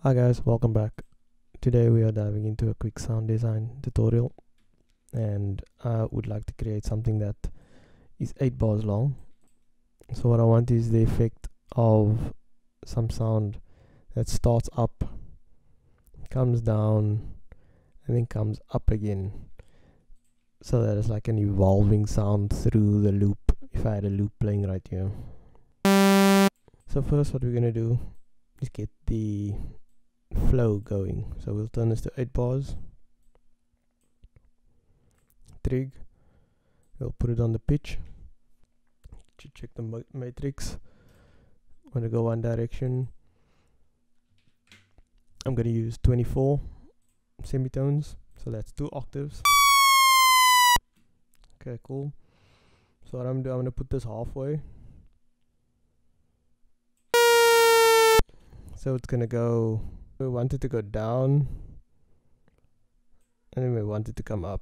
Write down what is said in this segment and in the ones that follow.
Hi guys, welcome back. Today we are diving into a quick sound design tutorial, and I would like to create something that is 8 bars long. So what I want is the effect of some sound that starts up, comes down, and then comes up again, so that it's like an evolving sound through the loop, if I had a loop playing right here. So first what we're going to do is get the flow going. So we'll turn this to 8 bars. Trig. We'll put it on the pitch. Check the matrix. I'm going to go one direction. I'm going to use 24 semitones. So that's 2 octaves. Okay, cool. So what I'm going to do, I'm going to put this halfway. So it's going to go, we want it to go down, and then we want it to come up.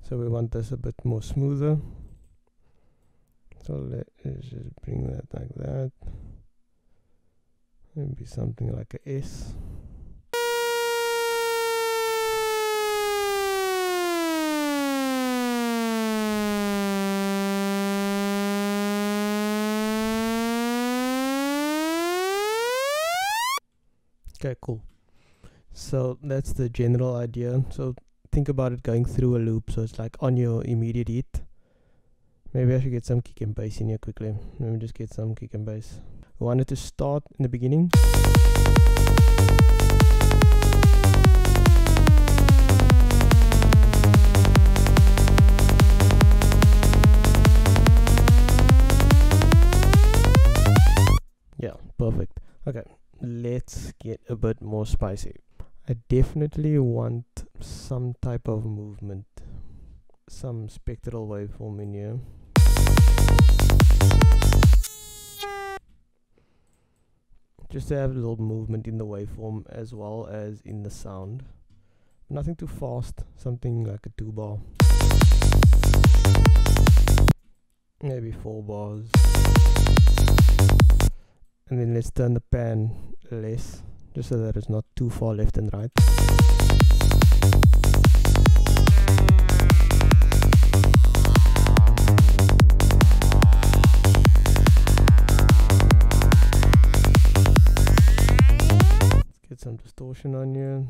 So we want this a bit more smoother. So let's just bring that like that. Maybe something like a S. Okay, cool. So that's the general idea. So think about it going through a loop, so it's like on your immediate hit. Maybe I should get some kick and bass in here quickly. Let me just get some kick and bass. We want it to start in the beginning. Yeah, perfect. Okay, let's get a bit more spicy. I definitely want some type of movement, some spectral waveform in here. Just to have a little movement in the waveform as well as in the sound. Nothing too fast, something like a 2 bar. Maybe 4 bars. And then let's turn the pan less, just so that it's not too far left and right. Let's get some distortion on here.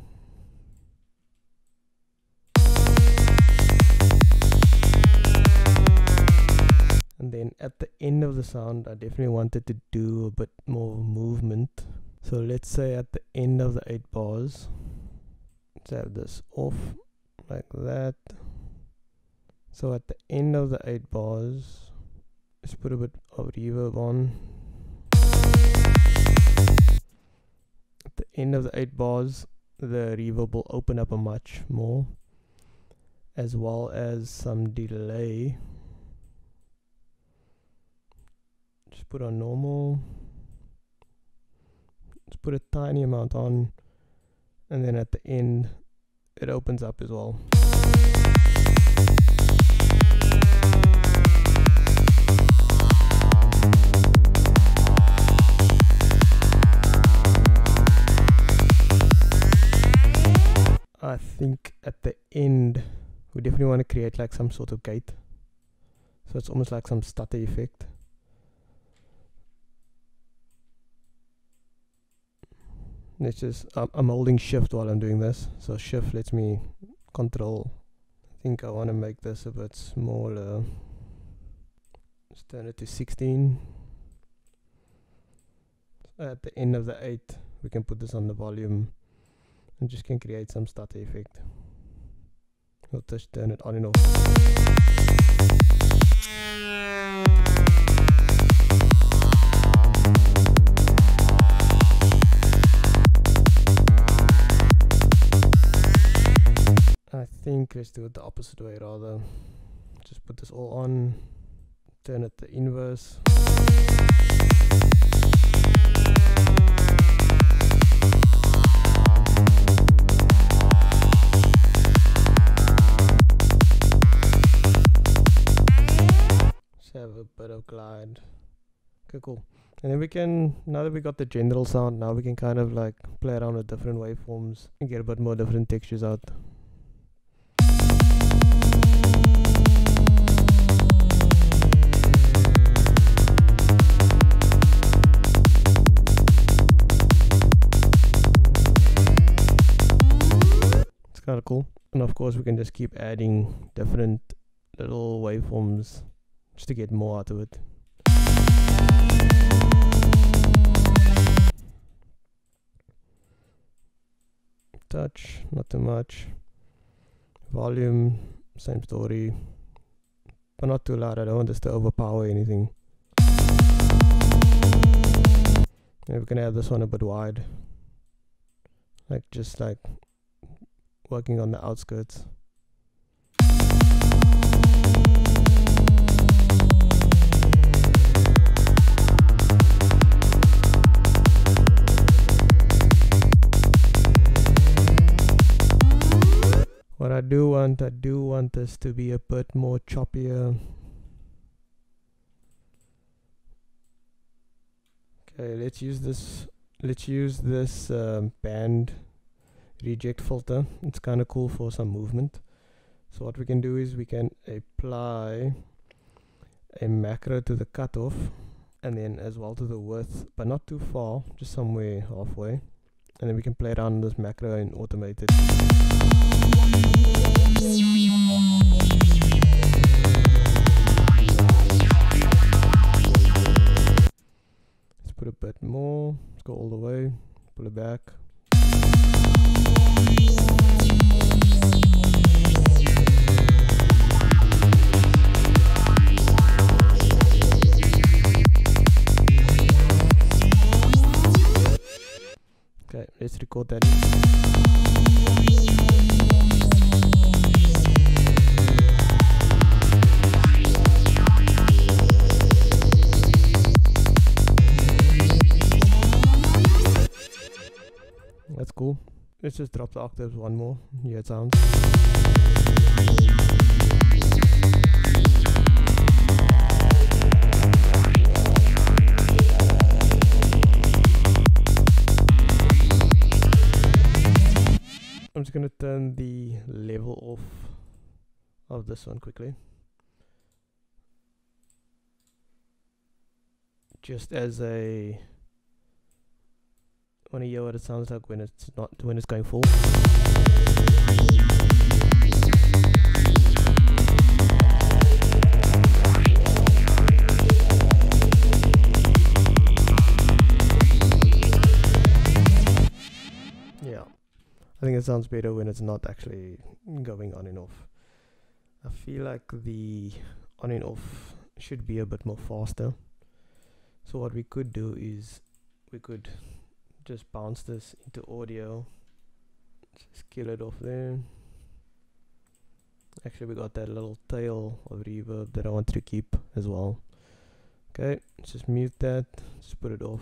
And then at the end of the sound, I definitely wanted to do a bit more movement. So let's say at the end of the 8 bars, let's have this off like that. So at the end of the 8 bars, let's put a bit of reverb on. At the end of the 8 bars, the reverb will open up a much more, as well as some delay. Just put on normal. Just put a tiny amount on, and then at the end it opens up as well. I think at the end we definitely want to create like some sort of gate, so it's almost like some stutter effect. Let's just, I'm holding shift while I'm doing this, so shift lets me control. I think I want to make this a bit smaller. Let's turn it to 16. At the end of the 8, we can put this on the volume and just can create some stutter effect. We'll just turn it on and off. I think let's do it the opposite way rather. Just put this all on, turn it the inverse. wide. Okay, cool. And then we can, now that we got the general sound, now we can kind of like play around with different waveforms and get a bit more different textures out. It's kind of cool. And of course we can just keep adding different little waveforms just to get more out of it. Touch, not too much. Volume, same story, but not too loud. I don't want this to overpower anything. Maybe we can have this one a bit wide, like just like working on the outskirts. What I do want this to be a bit more choppier. Okay, let's use this band reject filter. It's kind of cool for some movement. So what we can do is we can apply a macro to the cutoff and then as well to the width, but not too far, just somewhere halfway. And then we can play around this macro and automate it. Let's put a bit more. Let's go all the way. Pull it back. Okay, let's record that. That's cool. Let's just drop the octaves one more. Yeah, it sounds. I'm just gonna turn the level off of this one quickly, just as a want to hear what it sounds like when it's going full. Yeah, I think it sounds better when it's not actually going on and off. I feel like the on and off should be a bit more faster. So what we could do is we could just bounce this into audio, just kill it off there. Actually we got that little tail of reverb that I want to keep as well. Okay, let's just mute that, just put it off.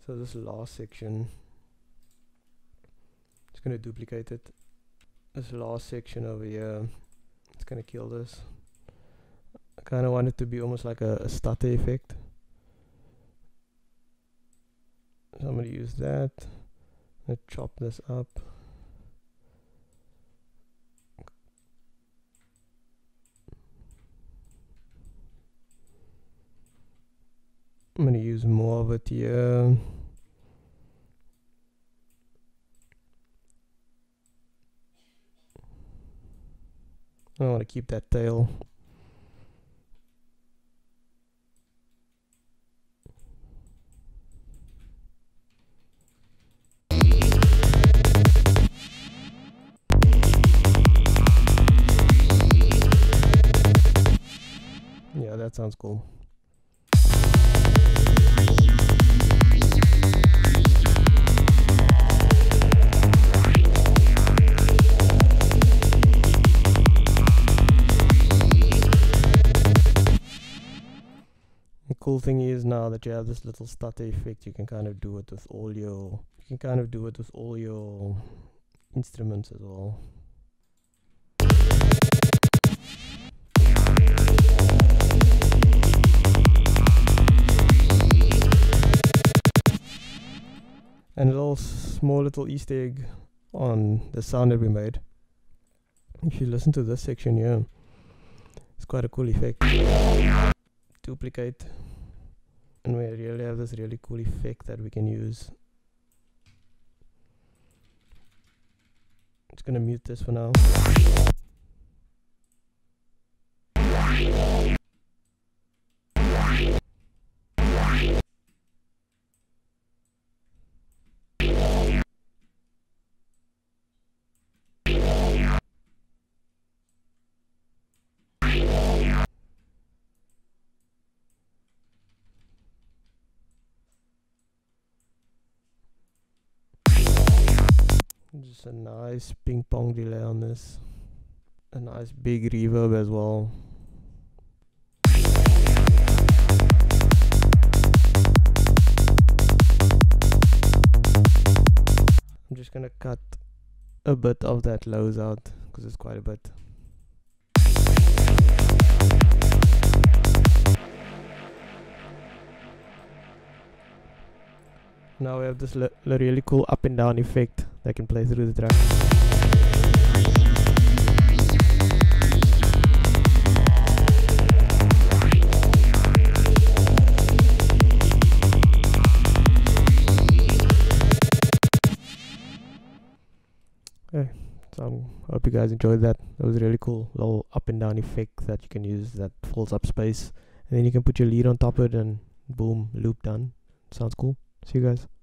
So this last section, just gonna duplicate it. This last section over here, it's gonna kill this. I kind of want it to be almost like a stutter effect. So I'm gonna use that. I'm gonna chop this up. I'm gonna use more of it here. I want to keep that tail. Yeah, that sounds cool. cool thing is, now that you have this little stutter effect, you can kind of do it with all your instruments as well. And a little small little Easter egg on the sound that we made. If you listen to this section here, it's quite a cool effect. Duplicate, and we really have this really cool effect that we can use. Just gonna mute this for now. Just a nice ping pong delay on this. A nice big reverb as well. I'm just gonna cut a bit of that lows out because it's quite a bit. Now we have this really cool up and down effect that can play through the track. Okay, so I hope you guys enjoyed that. That was a really cool little up and down effect that you can use that fills up space, and then you can put your lead on top of it and boom, loop done. Sounds cool. See you guys.